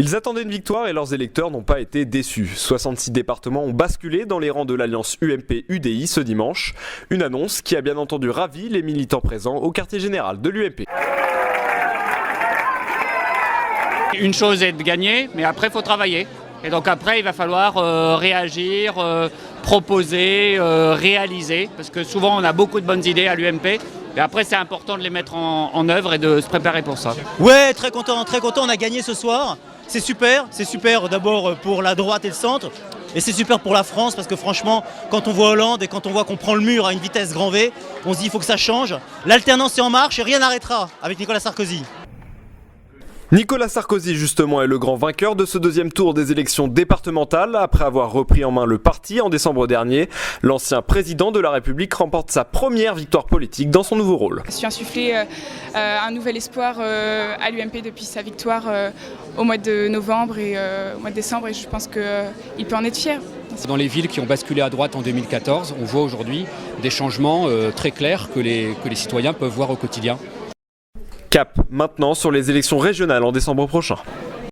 Ils attendaient une victoire et leurs électeurs n'ont pas été déçus. 66 départements ont basculé dans les rangs de l'alliance UMP-UDI ce dimanche. Une annonce qui a bien entendu ravi les militants présents au quartier général de l'UMP. Une chose est de gagner, mais après il faut travailler. Et donc après il va falloir réagir, proposer, réaliser. Parce que souvent on a beaucoup de bonnes idées à l'UMP. Et après c'est important de les mettre en œuvre et de se préparer pour ça. Ouais, très content, on a gagné ce soir. C'est super d'abord pour la droite et le centre. Et c'est super pour la France parce que franchement, quand on voit Hollande et quand on voit qu'on prend le mur à une vitesse grand V, on se dit il faut que ça change. L'alternance est en marche et rien n'arrêtera avec Nicolas Sarkozy. Nicolas Sarkozy justement est le grand vainqueur de ce deuxième tour des élections départementales. Après avoir repris en main le parti en décembre dernier, l'ancien président de la République remporte sa première victoire politique dans son nouveau rôle. Je suis insufflé un nouvel espoir à l'UMP depuis sa victoire au mois de novembre et au mois de décembre et je pense qu'il peut en être fier. Dans les villes qui ont basculé à droite en 2014, on voit aujourd'hui des changements très clairs que les citoyens peuvent voir au quotidien. Cap maintenant sur les élections régionales en décembre prochain.